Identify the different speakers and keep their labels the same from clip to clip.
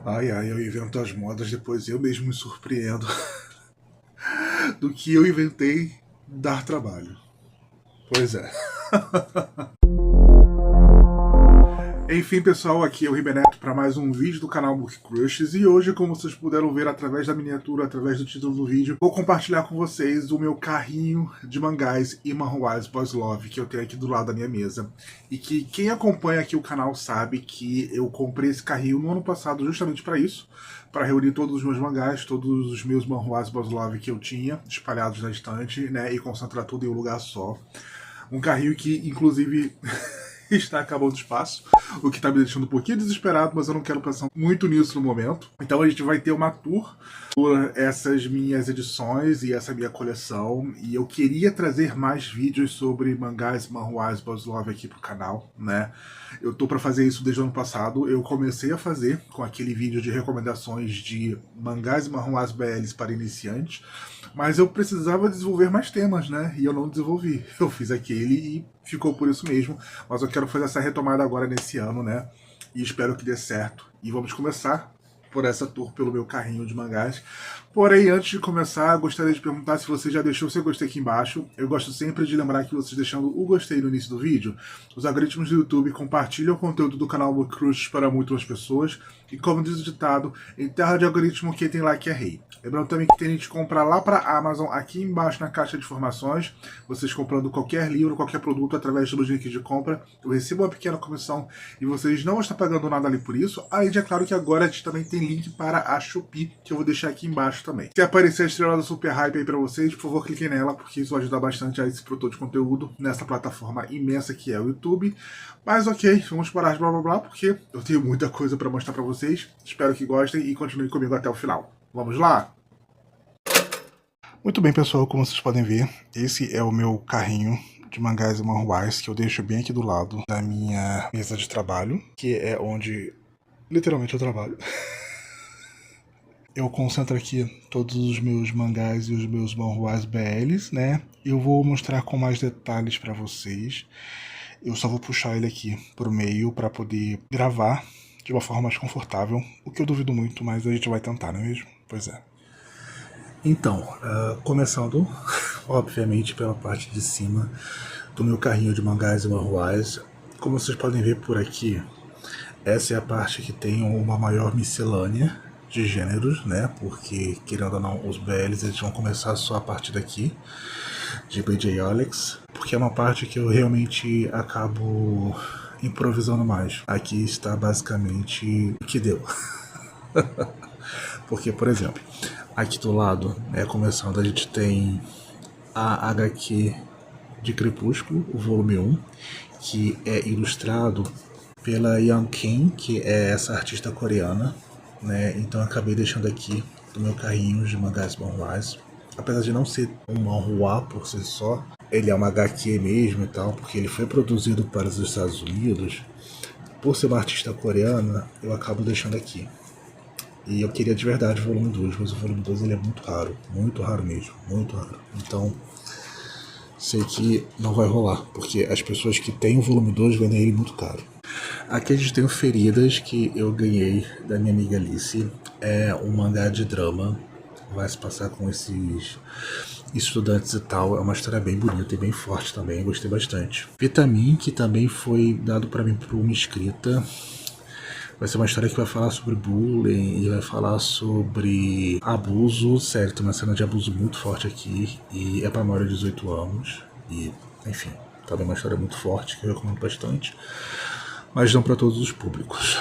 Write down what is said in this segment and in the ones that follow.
Speaker 1: Ai, ai, eu invento as modas, depois eu mesmo me surpreendo do que eu inventei dar trabalho. Pois é. Enfim, pessoal, aqui é o Ribeneto para mais um vídeo do canal Book Crushes e hoje, como vocês puderam ver através da miniatura, através do título do vídeo, vou compartilhar com vocês o meu carrinho de mangás e manhwas Boys Love que eu tenho aqui do lado da minha mesa. E que quem acompanha aqui o canal sabe que eu comprei esse carrinho no ano passado justamente para isso, para reunir todos os meus mangás, todos os meus manhwas Boys Love que eu tinha espalhados na estante, né, e concentrar tudo em um lugar só. Um carrinho que, inclusive... está acabando o espaço, o que está me deixando um pouquinho desesperado, mas eu não quero pensar muito nisso no momento. Então a gente vai ter uma tour por essas minhas edições e essa minha coleção, e eu queria trazer mais vídeos sobre mangás, manhwas, Boys Love aqui pro canal, né? Eu tô para fazer isso desde o ano passado, eu comecei a fazer com aquele vídeo de recomendações de mangás e manhwas BLs para iniciantes, mas eu precisava desenvolver mais temas, né? E eu não desenvolvi. Eu fiz aquele e ficou por isso mesmo. Mas eu quero fazer essa retomada agora nesse ano, né? E espero que dê certo. E vamos começar por essa tour pelo meu carrinho de mangás. Porém, antes de começar, gostaria de perguntar se você já deixou seu gostei aqui embaixo. Eu gosto sempre de lembrar que vocês deixando o gostei no início do vídeo, os algoritmos do YouTube compartilham o conteúdo do canal Book Crushes para muitas pessoas. E como diz o ditado, em terra de algoritmo, quem tem like é rei. Lembrando também que tem gente que compra lá para a Amazon, aqui embaixo na caixa de informações. Vocês comprando qualquer livro, qualquer produto através dos links de compra, eu recebo uma pequena comissão e vocês não estão pagando nada ali por isso. Além de, é claro, que agora a gente também tem link para a Shopee, que eu vou deixar aqui embaixo também. Se aparecer a estrela do Super Hype aí para vocês, por favor, cliquem nela, porque isso vai ajudar bastante a esse produtor de conteúdo nessa plataforma imensa que é o YouTube. Mas ok, vamos parar de blá blá blá, porque eu tenho muita coisa para mostrar para vocês. Espero que gostem e continuem comigo até o final. Vamos lá? Muito bem, pessoal, como vocês podem ver, esse é o meu carrinho de mangás e manhwas que eu deixo bem aqui do lado da minha mesa de trabalho, que é onde literalmente eu trabalho. Eu concentro aqui todos os meus mangás e os meus manhwas BLs, né? Eu vou mostrar com mais detalhes para vocês. Eu só vou puxar ele aqui pro meio para poder gravar de uma forma mais confortável, o que eu duvido muito, mas a gente vai tentar, não é mesmo? Pois é. Então, começando, obviamente, pela parte de cima do meu carrinho de mangás e manhwas. Como vocês podem ver por aqui, essa é a parte que tem uma maior miscelânea de gêneros, né? Porque, querendo ou não, os BLs eles vão começar só a partir daqui, de BJ Alex, porque é uma parte que eu realmente acabo improvisando mais. Aqui está basicamente o que deu. Porque, por exemplo, aqui do lado, começando, a gente tem a HQ de Crepúsculo, o volume 1, que é ilustrado pela Young Kim, que é essa artista coreana, né? Então eu acabei deixando aqui no meu carrinho de mangás e manhwas. Apesar de não ser um manhwa por si só, ele é uma HQ mesmo e tal, porque ele foi produzido para os Estados Unidos. Por ser uma artista coreana, eu acabo deixando aqui. E eu queria de verdade o volume 2, mas o volume 2 ele é muito raro mesmo, muito raro. Então, sei que não vai rolar, porque as pessoas que têm o volume 2 vendem ele muito caro. Aqui a gente tem o Feridas, que eu ganhei da minha amiga Alice. É um mangá de drama, vai se passar com esses estudantes e tal. É uma história bem bonita e bem forte também, gostei bastante. Vitamin, que também foi dado para mim por uma inscrita. Vai ser uma história que vai falar sobre bullying e vai falar sobre abuso. Sério, tem uma cena de abuso muito forte aqui e é para maior de 18 anos. E, enfim, também uma história muito forte que eu recomendo bastante, mas não para todos os públicos.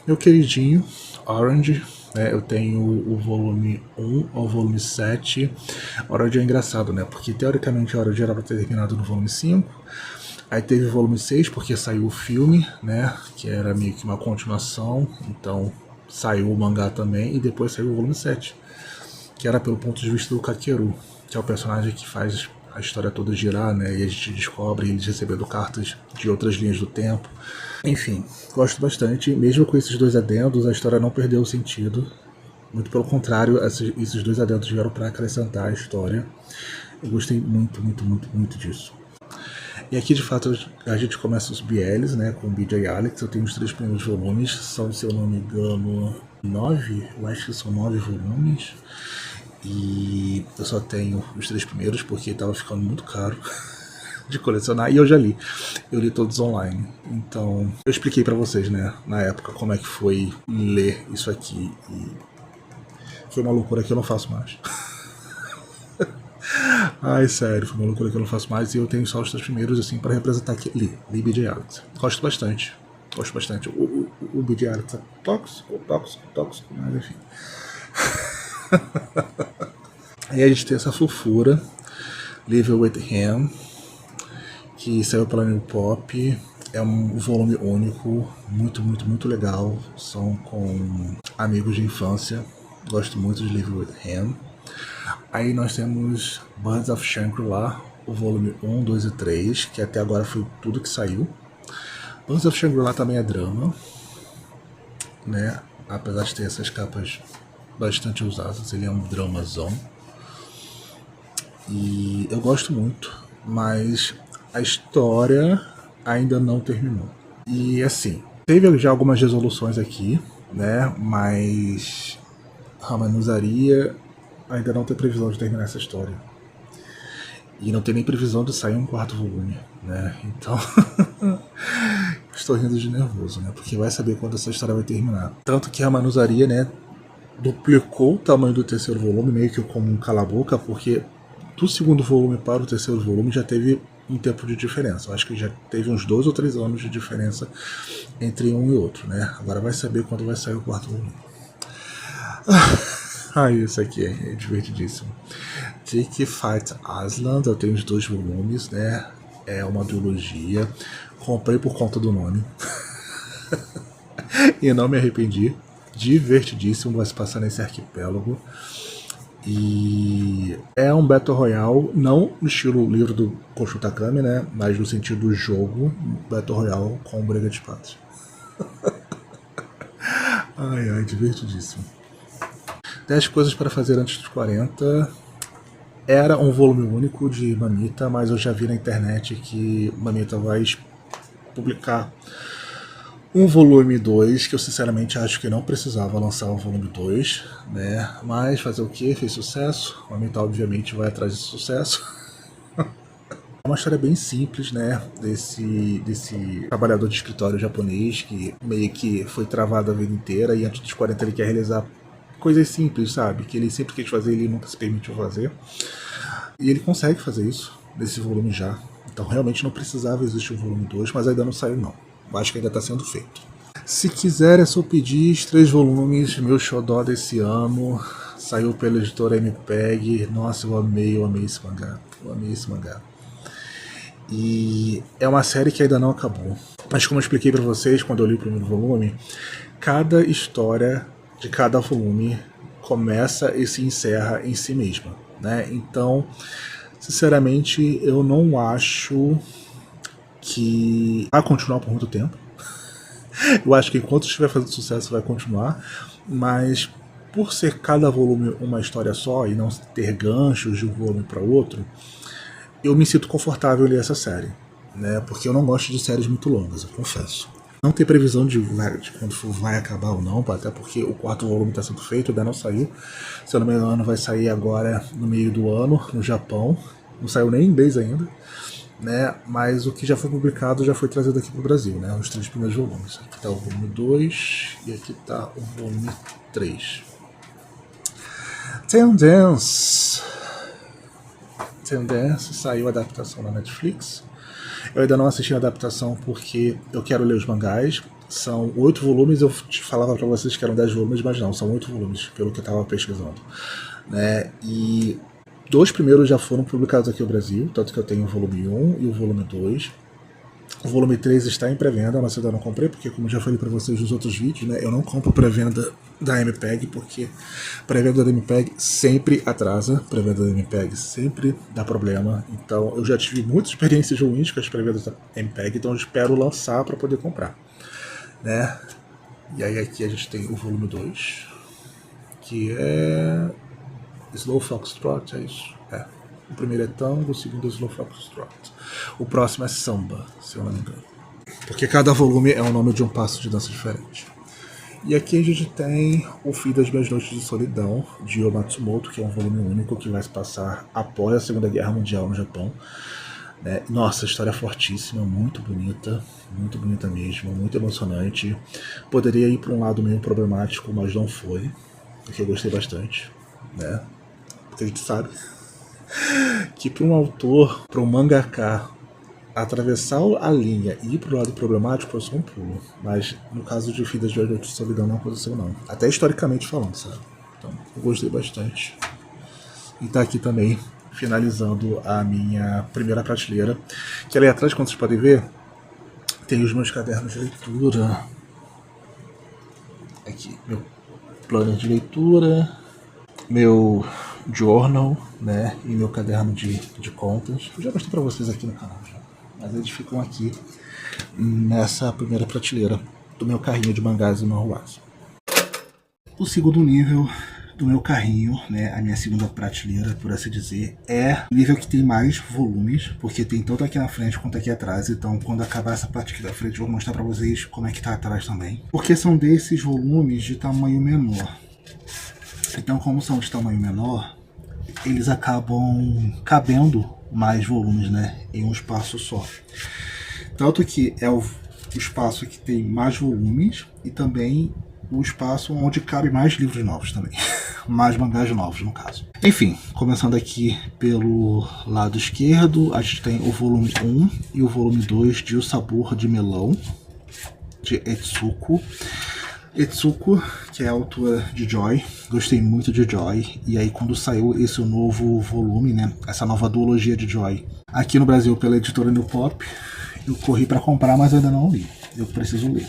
Speaker 1: Meu queridinho, Orange, né, eu tenho o volume 1 ao volume 7. Orange é engraçado, né, porque teoricamente a Orange era para ter terminado no volume 5. Aí teve o volume 6, porque saiu o filme, né, que era meio que uma continuação, então saiu o mangá também, e depois saiu o volume 7, que era pelo ponto de vista do Kakeru, que é o personagem que faz a história toda girar, né, e a gente descobre eles recebendo cartas de outras linhas do tempo. Enfim, gosto bastante, mesmo com esses dois adendos, a história não perdeu o sentido, muito pelo contrário, esses dois adendos vieram para acrescentar a história. Eu gostei muito disso. E aqui de fato a gente começa os BLs, né, com BJ Alex. Eu tenho os 3 primeiros volumes, são, se eu não me engano, 9, eu acho que são 9 volumes. E eu só tenho os 3 primeiros porque tava ficando muito caro de colecionar e eu já li. Eu li todos online. Então, eu expliquei pra vocês, né, na época, como é que foi ler isso aqui. E foi uma loucura que eu não faço mais. Ai, sério, foi uma loucura que eu não faço mais e eu tenho só os 3 primeiros, assim, pra representar que li B.J. Alex. Gosto bastante. Gosto bastante. O B.J. Alex é tóxico, mas enfim. Aí a gente tem essa fofura, Live With Him, que saiu pela New Pop. É um volume único, muito legal. São com amigos de infância. Gosto muito de Live With Him. Aí nós temos Birds of Shangri-La, o volume 1, 2 e 3, que até agora foi tudo que saiu. Birds of Shangri-La também é drama, né? Apesar de ter essas capas bastante usadas, ele é um dramazão. E eu gosto muito, mas a história ainda não terminou. E assim, teve já algumas resoluções aqui, né? Mas Ramanujariya ainda não tem previsão de terminar essa história. E não tem nem previsão de sair um 4º volume, né? Então, estou rindo de nervoso, né? Porque vai saber quando essa história vai terminar. Tanto que Ramanujariya, né, duplicou o tamanho do 3º volume, meio que como um cala-boca, porque do 2º volume para o 3º volume já teve um tempo de diferença. Eu acho que já teve uns 2 ou 3 anos de diferença entre um e outro, né? Agora vai saber quando vai sair o 4º volume. Isso aqui é divertidíssimo. Dick Fight Aslan, eu tenho os 2 volumes, né? É uma duologia. Comprei por conta do nome. E não me arrependi. Divertidíssimo, vai se passar nesse arquipélago. E é um Battle Royale, não no estilo livro do Kosho Takami, né? Mas no sentido do jogo, Battle Royale com briga de espadas. Ai, divertidíssimo. 10 coisas para fazer antes dos 40. Era um volume único de Mamita, mas eu já vi na internet que Mamita vai publicar um volume 2, que eu sinceramente acho que não precisava lançar o volume 2, né? Mas fazer o que? Fez sucesso. Mamita obviamente vai atrás de sucesso. É uma história bem simples, né? Desse trabalhador de escritório japonês que meio que foi travado a vida inteira e antes dos 40 ele quer realizar coisas simples, sabe? Que ele sempre quis fazer e ele nunca se permitiu fazer. E ele consegue fazer isso nesse volume já. Então realmente não precisava existir um volume 2, mas ainda não saiu não. Eu acho que ainda está sendo feito. Se quiser, é só pedir os 3 volumes, meu xodó desse ano. Saiu pela editora MPEG. Nossa, eu amei esse mangá. Eu amei esse mangá. E é uma série que ainda não acabou. Mas como eu expliquei para vocês quando eu li o primeiro volume, cada história de cada volume começa e se encerra em si mesma, né? Então, sinceramente, eu não acho que vai continuar por muito tempo. Eu acho que enquanto estiver fazendo sucesso vai continuar, mas por ser cada volume uma história só e não ter ganchos de um volume para outro, eu me sinto confortável em ler essa série, né? Porque eu não gosto de séries muito longas, eu confesso. Não tem previsão de quando vai acabar ou não, até porque o 4º volume está sendo feito, ainda não saiu. Se eu não me engano, vai sair agora no meio do ano, no Japão. Não saiu nem em inglês ainda, né? Mas o que já foi publicado já foi trazido aqui para o Brasil, né? Os 3 primeiros volumes. Aqui está o volume 2 e aqui está o volume 3. Tendance saiu a adaptação na Netflix. Eu ainda não assisti a adaptação porque eu quero ler os mangás. São 8 volumes, eu te falava pra vocês que eram 10 volumes, mas não, são 8 volumes, pelo que eu tava pesquisando, né? E 2 primeiros já foram publicados aqui no Brasil, tanto que eu tenho o volume 1 e o volume 2. O volume 3 está em pré-venda, mas eu ainda não comprei, porque como eu já falei pra vocês nos outros vídeos, né, eu não compro pré-venda da MPEG, porque pré-venda da MPEG sempre atrasa, pré-venda da MPEG sempre dá problema. Então eu já tive muitas experiências ruins com as pré-vendas da MPEG, então eu espero lançar para poder comprar, né? E aí aqui a gente tem o volume 2, que é Slow Foxtrot, é isso? É. O primeiro é Tango, o segundo é Slow Foxtrot. O próximo é Samba, se eu não me engano. Porque cada volume é o nome de um passo de dança diferente. E aqui a gente tem O Fim das Minhas Noites de Solidão, de Yo Matsumoto, que é um volume único que vai se passar após a Segunda Guerra Mundial no Japão. Nossa, a história é fortíssima, muito bonita mesmo, muito emocionante. Poderia ir para um lado meio problemático, mas não foi, porque eu gostei bastante, né? Porque a gente sabe que para um autor, para um mangaka, atravessar a linha e ir pro lado problemático é só um pulo. Mas no caso de Fim das Minhas Noites de Solidão não aconteceu não. Até historicamente falando, sabe? Então, eu gostei bastante. E tá aqui também, finalizando a minha primeira prateleira. Que ali atrás, como vocês podem ver, tem os meus cadernos de leitura. Aqui, meu planner de leitura, meu journal, né? E meu caderno de contas. Eu já mostrei pra vocês aqui no canal já. Mas eles ficam aqui nessa primeira prateleira do meu carrinho de mangás e manhwas. O segundo nível do meu carrinho, né, a minha segunda prateleira, por assim dizer, é o nível que tem mais volumes, porque tem tanto aqui na frente quanto aqui atrás. Então, quando acabar essa parte aqui da frente, eu vou mostrar pra vocês como é que tá atrás também. Porque são desses volumes de tamanho menor. Então, como são de tamanho menor, eles acabam cabendo mais volumes, né, em um espaço só. Tanto que é o espaço que tem mais volumes e também o espaço onde cabe mais livros novos também. Mais mangás novos, no caso. Enfim, começando aqui pelo lado esquerdo, a gente tem o volume 1 e o volume 2 de O Sabor de Melão, de Etsuko. Etsuko, que é a autora de Joy, gostei muito de Joy, e aí quando saiu esse novo volume, né, essa nova duologia de Joy, aqui no Brasil pela editora New Pop, eu corri para comprar, mas ainda não li, eu preciso ler.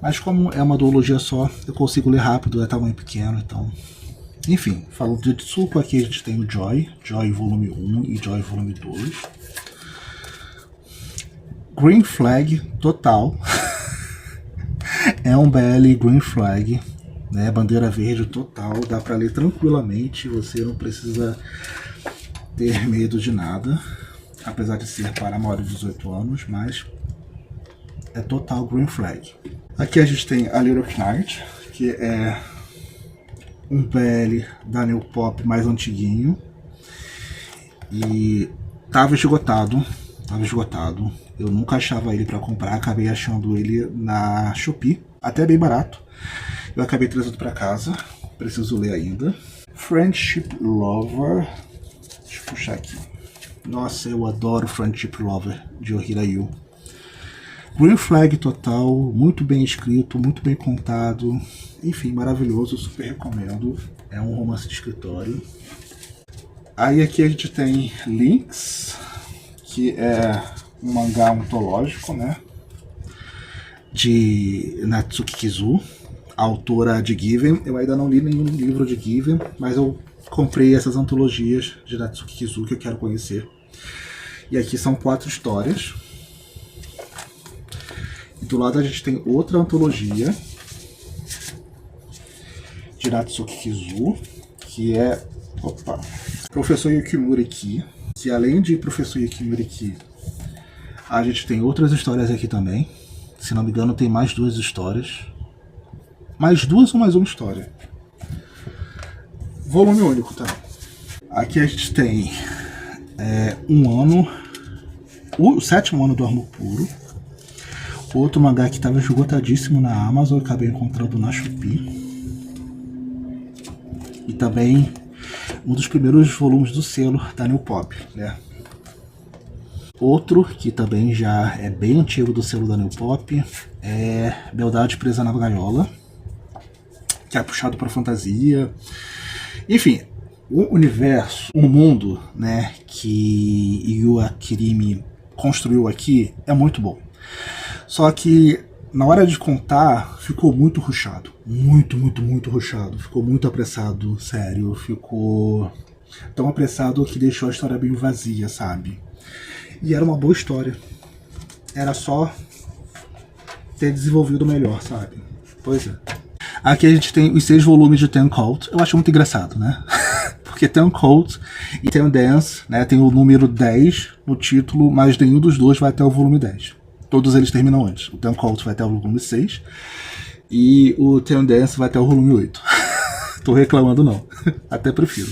Speaker 1: Mas como é uma duologia só, eu consigo ler rápido, é tamanho pequeno, então... Enfim, falando de Etsuko, aqui a gente tem o Joy, Joy volume 1 e Joy volume 2. Green Flag total. É um BL Green Flag, né? Bandeira verde total, dá pra ler tranquilamente, você não precisa ter medo de nada, apesar de ser para maiores de 18 anos, mas é total Green Flag. Aqui a gente tem A Little Knight, que é um BL da New Pop mais antiguinho, e tava esgotado, eu nunca achava ele para comprar, acabei achando ele na Shopee, até bem barato. Eu acabei trazendo para casa, preciso ler ainda. Friendship Lover, deixa eu puxar aqui. Nossa, eu adoro Friendship Lover, de Ohira Yu. Green Flag total, muito bem escrito, muito bem contado. Enfim, maravilhoso, super recomendo. É um romance de escritório. Aí aqui a gente tem Lynx, que é um mangá ontológico, né, de Natsuki Kizu, autora de Given. Eu ainda não li nenhum livro de Given, mas eu comprei essas antologias de Natsuki Kizu que eu quero conhecer. E aqui são 4 histórias. E do lado a gente tem outra antologia de Natsuki Kizu, que é Professor Yukimuriki, que além de Professor Yukimuriki, a gente tem outras histórias aqui também. Se não me engano, tem mais 2 histórias. Mais 2 ou mais uma história? Volume único, tá? Aqui a gente tem o 7º ano do Amor Puro. Outro mangá que estava esgotadíssimo na Amazon, eu acabei encontrando na Shopee. E também um dos primeiros volumes do selo da New Pop, né? Outro que também já é bem antigo do selo da New Pop é Beldade Presa na Gaiola, que é puxado para fantasia. Enfim, o universo, o mundo, né, que Yu Akirimi construiu aqui é muito bom. Só que na hora de contar ficou muito rushado, muito rushado, ficou muito apressado, sério, ficou tão apressado que deixou a história bem vazia, sabe? E era uma boa história, era só ter desenvolvido melhor, sabe? Pois é. Aqui a gente tem os 6 volumes de Ten Cult. Eu acho muito engraçado, né? Porque Ten Cult e Ten Dance, né, tem o número 10 no título, mas nenhum dos dois vai até o volume 10. Todos eles terminam antes. O Ten Cult vai até o volume 6 E o Tendance vai até o volume 8. Tô reclamando não, até prefiro.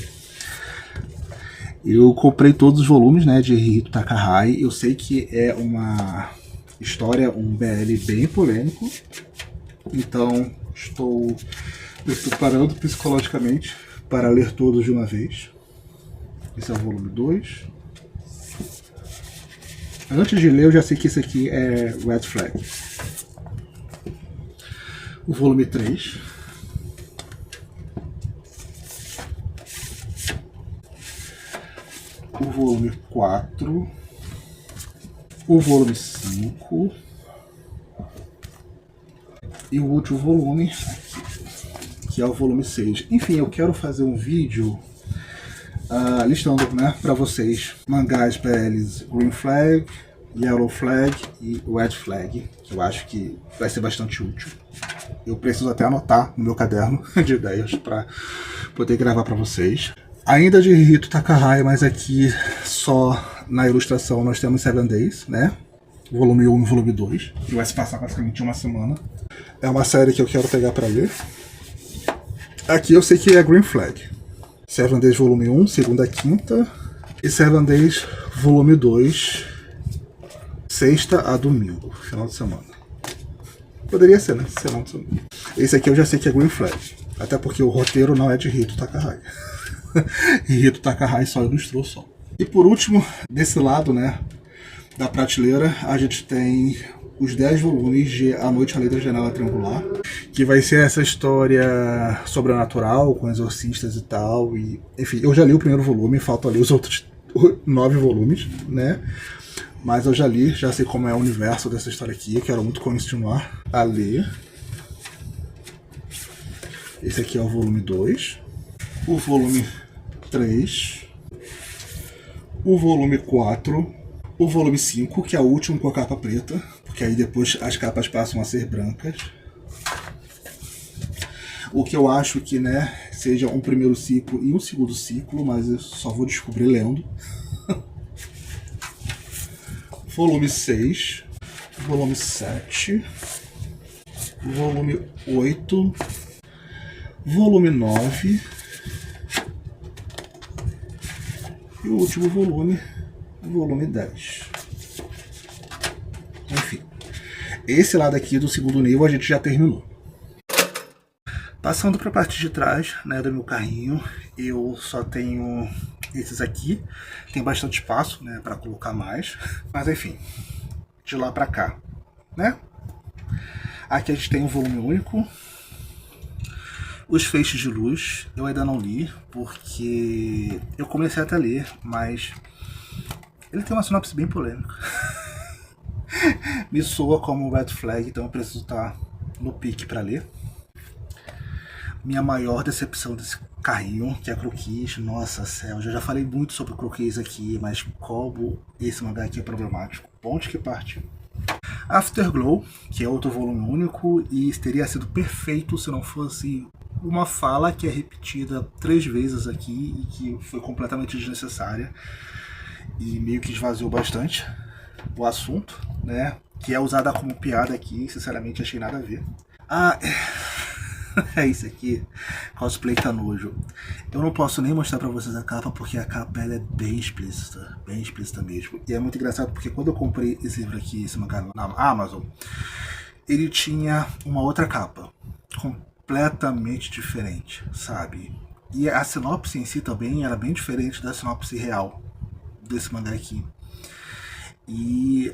Speaker 1: Eu comprei todos os volumes, né, de Hihito Takahai. Eu sei que é uma história, um BL bem polêmico. Então estou me preparando psicologicamente para ler todos de uma vez. Esse é o volume 2. Antes de ler, eu já sei que esse aqui é Red Flag. O volume 3. O volume 4. O volume 5. E o último volume, que é o volume 6. Enfim, eu quero fazer um vídeo listando, né, para vocês mangás BLs Green Flag, Yellow Flag e Red Flag, que eu acho que vai ser bastante útil. Eu preciso até anotar no meu caderno de ideias para poder gravar para vocês. Ainda de Hihito Takahai, mas aqui só na ilustração nós temos 7 Days, né? Volume 1 e volume 2, que vai se passar basicamente uma semana. É uma série que eu quero pegar para ler. Aqui eu sei que é Green Flag. 7 Days volume 1, segunda a quinta. E 7 Days volume 2, sexta a domingo, final de semana. Poderia ser, né? Final de semana. Esse aqui eu já sei que é Green Flag. Até porque o roteiro não é de Hihito Takahai. Hihito Takahai só ilustrou só. E por último, desse lado, né, da prateleira, a gente tem os 10 volumes de A Noite Além da Janela Triangular, que vai ser essa história sobrenatural, com exorcistas e tal. E, enfim, eu já li o primeiro volume, faltam ali os outros 9 volumes, né? Mas eu já li, já sei como é o universo dessa história aqui, eu quero muito continuar a ler. Esse aqui é o volume 2, o volume 3, o volume 4, o volume 5, que é o último com a capa preta, porque aí depois as capas passam a ser brancas. O que eu acho que, né, seja um primeiro ciclo e um segundo ciclo, mas eu só vou descobrir lendo. Volume 6, volume 7, volume 8, volume 9 e o último volume, volume 10. Enfim, esse lado aqui do segundo nível a gente já terminou. Passando para a parte de trás, né, do meu carrinho, eu só tenho esses aqui. Tem bastante espaço, né, para colocar mais. Mas enfim, de lá para cá, né? Aqui a gente tem um volume único. Os Feixes de Luz, eu ainda não li, porque eu comecei até a ler, mas ele tem uma sinopse bem polêmica. Me soa como Red Flag, então eu preciso estar no pique para ler. Minha maior decepção desse carrinho, que é a Croquis. Nossa céu, eu já falei muito sobre Croquis aqui, mas como esse mangá aqui é problemático. Ponte que parte. Afterglow, que é outro volume único, e teria sido perfeito se não fosse uma fala que é repetida 3 vezes aqui e que foi completamente desnecessária e meio que esvaziou bastante o assunto, né? Que é usada como piada aqui, sinceramente achei nada a ver. É isso aqui, cosplay tá nojo. Eu não posso nem mostrar pra vocês a capa, porque a capa ela é bem explícita mesmo. E é muito engraçado porque quando eu comprei esse livro aqui, esse mangá na Amazon, ele tinha uma outra capa, completamente diferente, sabe? E a sinopse em si também era bem diferente da sinopse real desse mangá aqui. E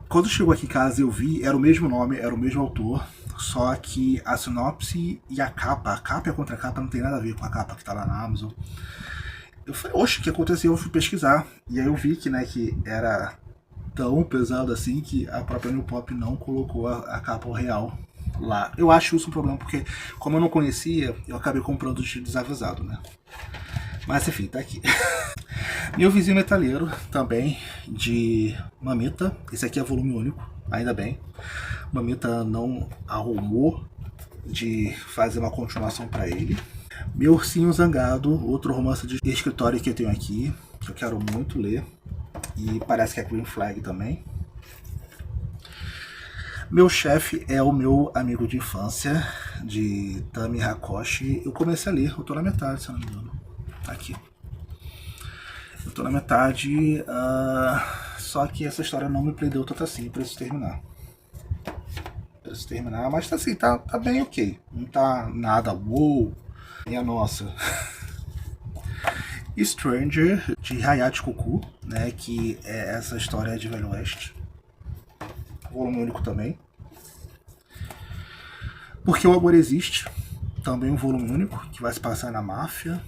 Speaker 1: quando chegou aqui em casa eu vi, era o mesmo nome, era o mesmo autor, só que a sinopse e a capa e a contracapa não tem nada a ver com a capa que tá lá na Amazon. Eu falei, oxe, o que aconteceu? Eu fui pesquisar, e aí eu vi que, né, que era tão pesado assim que a própria New Pop não colocou a capa real lá. Eu acho isso um problema, porque como eu não conhecia, eu acabei comprando de desavisado, né? Mas enfim, tá aqui. Meu vizinho metaleiro, também, de Mamita. Esse aqui é volume único, ainda bem. Mamita não arrumou de fazer uma continuação pra ele. Meu Ursinho Zangado, outro romance de escritório que eu tenho aqui, que eu quero muito ler. E parece que é Green Flag também. Meu chefe é o meu amigo de infância, de Tami Hakoshi. Eu comecei a ler, eu tô na metade, se eu não me engano. Aqui. Eu tô na metade, só que essa história não me prendeu tanto assim, preciso terminar. Mas tá assim, tá bem ok. Não tá nada, uou, minha nossa. Stranger, de Hayate Kuku, né, que é essa história de Velho Oeste. Volume único também. Porque o Amor Existe, também um volume único, que vai se passar na máfia.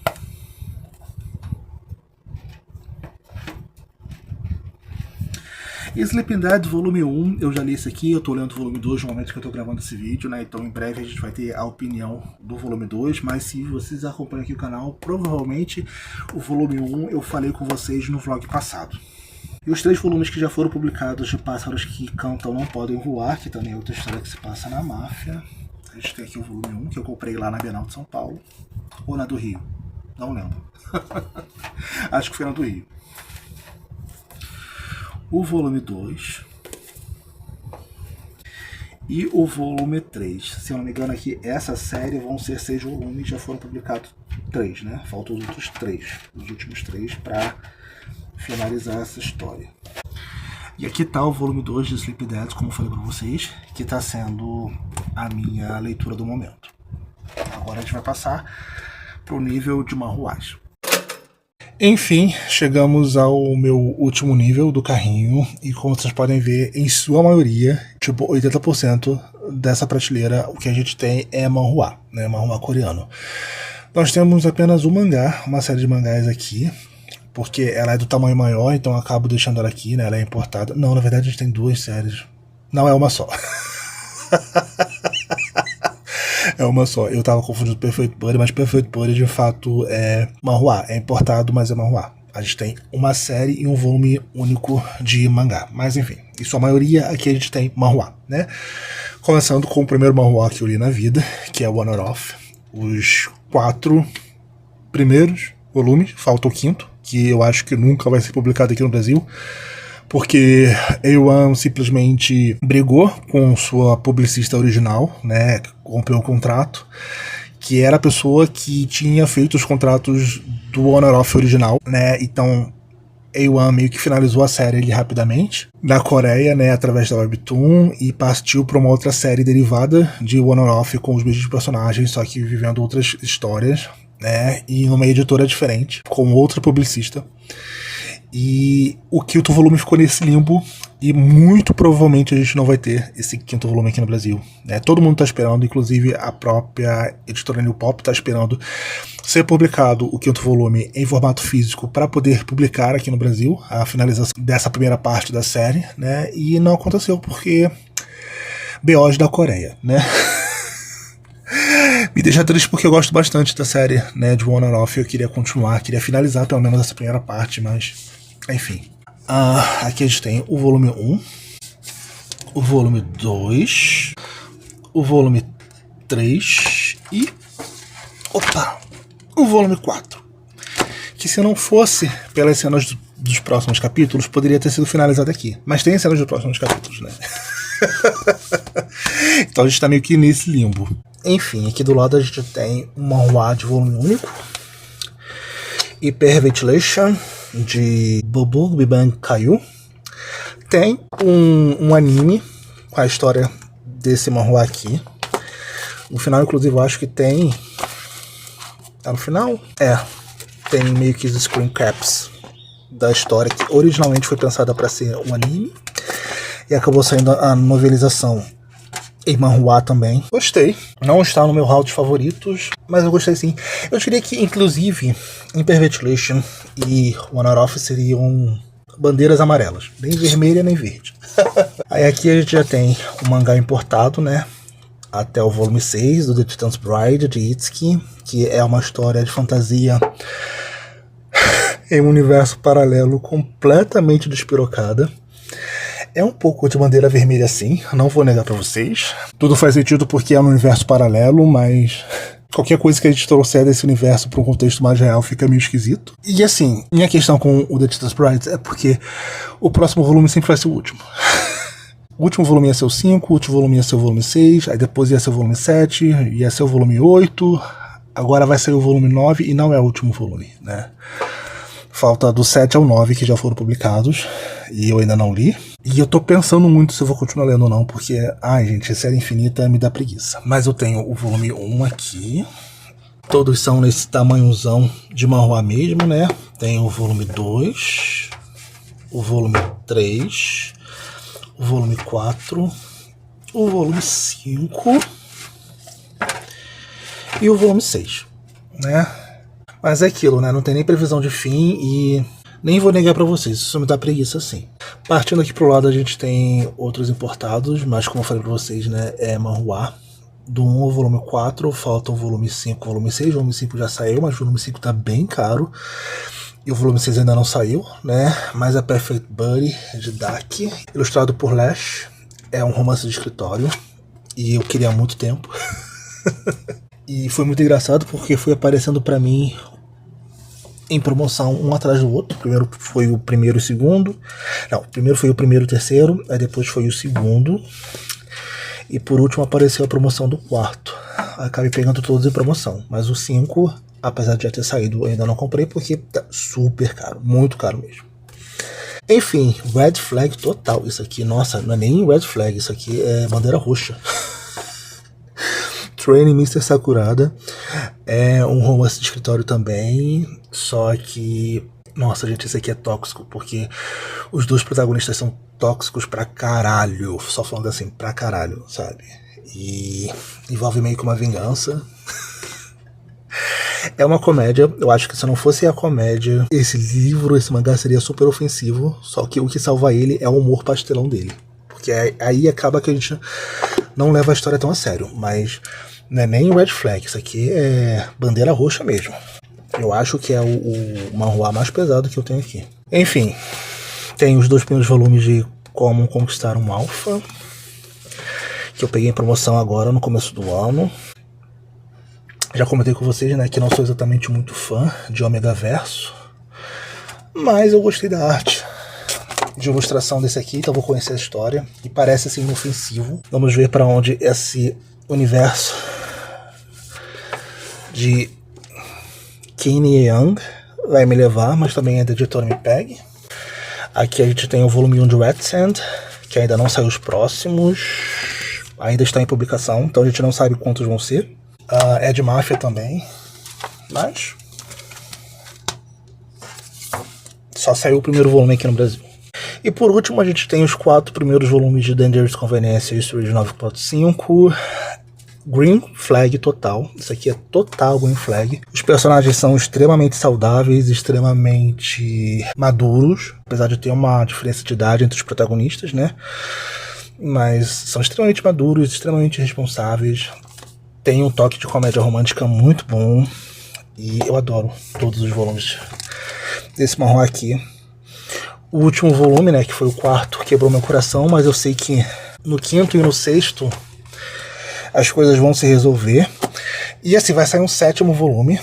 Speaker 1: Sleeping Dead, volume 1, eu já li esse aqui, eu tô lendo o volume 2 no momento que eu tô gravando esse vídeo, né? Então em breve a gente vai ter a opinião do volume 2, mas se vocês acompanham aqui o canal, provavelmente o volume 1 eu falei com vocês no vlog passado. E os 3 volumes que já foram publicados de Pássaros que Cantam Não Podem Voar, que também é outra história que se passa na máfia. A gente tem aqui o volume 1, que eu comprei lá na Bienal de São Paulo, ou na do Rio, não lembro. Acho que foi na do Rio. O volume 2 e o volume 3. Se eu não me engano aqui, essa série vão ser 6 volumes, já foram publicados 3, né? Faltam os outros 3, os últimos 3 para finalizar essa história. E aqui tá o volume 2 de Sleeping Dead, como eu falei para vocês, que está sendo a minha leitura do momento. Agora a gente vai passar para o nível de Manhwas. Enfim, chegamos ao meu último nível do carrinho e como vocês podem ver, em sua maioria, tipo 80% dessa prateleira, o que a gente tem é manhwa, né, manhwa coreano. Nós temos apenas um mangá, uma série de mangás aqui, porque ela é do tamanho maior, então eu acabo deixando ela aqui, né, ela é importada. Não, na verdade a gente tem 2 séries, não é uma só. É uma só. Eu tava confundindo Perfect Blue, mas Perfect Blue de fato é manhwa, é importado, mas é manhwa. A gente tem uma série e um volume único de mangá. Mas enfim, em sua maioria aqui a gente tem manhwa, né? Começando com o primeiro manhwa que eu li na vida, que é One or Off. Os 4 primeiros volumes, falta o 5º, que eu acho que nunca vai ser publicado aqui no Brasil, porque A1 simplesmente brigou com sua publicista original, né, rompeu o contrato, que era a pessoa que tinha feito os contratos do On or Off original, né, então A1 meio que finalizou a série ali rapidamente, na Coreia, né, através da Webtoon, e partiu para uma outra série derivada de On or Off com os mesmos personagens, só que vivendo outras histórias, né, e numa editora diferente, com outra publicista. E o 5º volume ficou nesse limbo e muito provavelmente a gente não vai ter esse 5º volume aqui no Brasil, né? Todo mundo está esperando, inclusive a própria editora New Pop está esperando ser publicado o 5º volume em formato físico para poder publicar aqui no Brasil a finalização dessa primeira parte da série, né? E não aconteceu porque BOs da Coreia, né? Me deixa triste porque eu gosto bastante da série, né, de One or Off. Eu queria continuar, queria finalizar pelo menos essa primeira parte, mas enfim. Aqui a gente tem o volume 1, o volume 2, o volume 3 e o volume 4. Que se não fosse pelas cenas dos próximos capítulos, poderia ter sido finalizado aqui. Mas tem cenas dos próximos capítulos, né? Então a gente tá meio que nesse limbo. Enfim, aqui do lado a gente tem um manhwa de volume único, Hyperventilation, de Bobo Biban Kayu. Tem um anime com a história desse manhwa aqui. No final, inclusive, eu acho que tem... no final? Tem meio que os screen caps da história, que originalmente foi pensada para ser um anime, e acabou saindo a novelização em manhwa também. Gostei. Não está no meu hall de favoritos, mas eu gostei sim. Eu diria que, inclusive, Hyperventilation e One or Off seriam bandeiras amarelas. Nem vermelha, nem verde. Aí aqui a gente já tem o mangá importado, né? Até o volume 6 do The Titan's Bride, de Itsuki, que é uma história de fantasia em um universo paralelo completamente despirocada. É um pouco de bandeira vermelha sim, não vou negar pra vocês. Tudo faz sentido porque é um universo paralelo, mas qualquer coisa que a gente trouxer desse universo para um contexto mais real fica meio esquisito. E assim, minha questão com o The Titan's Bride é porque o próximo volume sempre vai ser o último. O último volume ia ser o 5, o último volume ia ser o volume 6, aí depois ia ser o volume 7, ia ser o volume 8, agora vai sair o volume 9 e não é o último volume, né? Falta do 7 ao 9 que já foram publicados e eu ainda não li. E eu tô pensando muito se eu vou continuar lendo ou não, porque, ai gente, série infinita me dá preguiça. Mas eu tenho o volume 1 aqui, todos são nesse tamanhozão de manhwa mesmo, né? Tem o volume 2, o volume 3, o volume 4, o volume 5 e o volume 6, né? Mas é aquilo, né? Não tem nem previsão de fim e nem vou negar pra vocês, isso me dá preguiça sim. Partindo aqui pro lado a gente tem outros importados, mas como eu falei pra vocês, né? É manhwa. Do 1 ao volume 4, falta o volume 5 e o volume 6. O volume 5 já saiu, mas o volume 5 tá bem caro. E o volume 6 ainda não saiu, né? Mas é Perfect Buddy, de Daki, ilustrado por Lash. É um romance de escritório. E eu queria há muito tempo. E foi muito engraçado porque foi aparecendo pra mim em promoção um atrás do outro. Primeiro foi o primeiro e o segundo. Não, primeiro foi o primeiro e o terceiro. Aí depois foi o segundo. E por último apareceu a promoção do quarto. Acabei pegando todos em promoção. Mas o 5, apesar de já ter saído, eu ainda não comprei porque tá super caro. Muito caro mesmo. Enfim, red flag total. Isso aqui, nossa, não é nem red flag. Isso aqui é bandeira roxa. Training Mr. Sakurada. É um romance de escritório também. Só que... Nossa, gente, esse aqui é tóxico, porque os dois protagonistas são tóxicos pra caralho. Só falando assim, pra caralho, sabe? E envolve meio que uma vingança. É uma comédia. Eu acho que se não fosse a comédia, esse livro, esse mangá seria super ofensivo. Só que o que salva ele é o humor pastelão dele. Porque aí acaba que a gente não leva a história tão a sério. Mas não é nem red flag, isso aqui é bandeira roxa mesmo. Eu acho que é o manhwa mais pesado que eu tenho aqui. Enfim, tem os 2 primeiros volumes de Como Conquistar um Alpha, que eu peguei em promoção agora no começo do ano. Já comentei com vocês, né, que não sou exatamente muito fã de Omega Verso, mas eu gostei da arte de ilustração desse aqui, então vou conhecer a história. E parece assim inofensivo. Vamos ver para onde esse universo de Kanye Young vai me levar, mas também é da editora MPEG. Aqui a gente tem o volume 1 de Red Sand, que ainda não saiu os próximos, ainda está em publicação, então a gente não sabe quantos vão ser. É de máfia também, mas só saiu o primeiro volume aqui no Brasil. E por último a gente tem os 4 primeiros volumes de Dangerous Convenience History de 9.5. Green Flag total. Isso aqui é total Green Flag. Os personagens são extremamente saudáveis, extremamente maduros, apesar de ter uma diferença de idade entre os protagonistas, né? Mas são extremamente maduros, extremamente responsáveis. Tem um toque de comédia romântica muito bom. E eu adoro todos os volumes desse manhwa aqui. O último volume, né, que foi o 4, quebrou meu coração, mas eu sei que no 5º e no 6º as coisas vão se resolver. E assim, vai sair um 7º volume,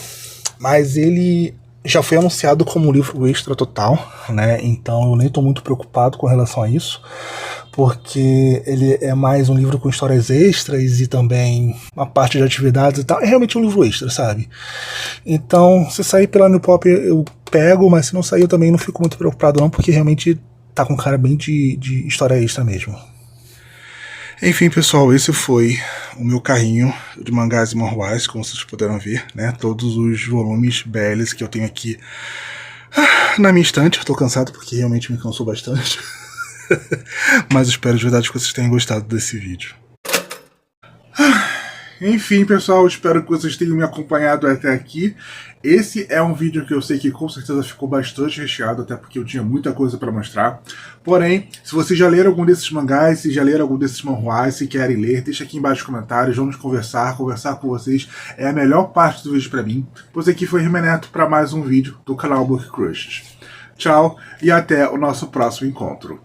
Speaker 1: mas ele já foi anunciado como um livro extra total, né? Então eu nem tô muito preocupado com relação a isso, porque ele é mais um livro com histórias extras e também uma parte de atividades e tal. É realmente um livro extra, sabe? Então, se sair pela New Pop eu pego, mas se não sair eu também não fico muito preocupado não, porque realmente tá com cara bem de história extra mesmo. Enfim, pessoal, esse foi o meu carrinho de mangás e manhwas, como vocês puderam ver, né? Todos os volumes BLs que eu tenho aqui na minha estante. Eu tô cansado porque realmente me cansou bastante. Mas espero de verdade que vocês tenham gostado desse vídeo. Enfim, pessoal, espero que vocês tenham me acompanhado até aqui. Esse é um vídeo que eu sei que com certeza ficou bastante recheado, até porque eu tinha muita coisa para mostrar. Porém, se vocês já leram algum desses mangás, se já leram algum desses manhwas, se querem ler, deixa aqui embaixo nos comentários, vamos conversar com vocês. É a melhor parte do vídeo para mim. Pois aqui foi Rime Neto para mais um vídeo do canal Book Crushes. Tchau e até o nosso próximo encontro.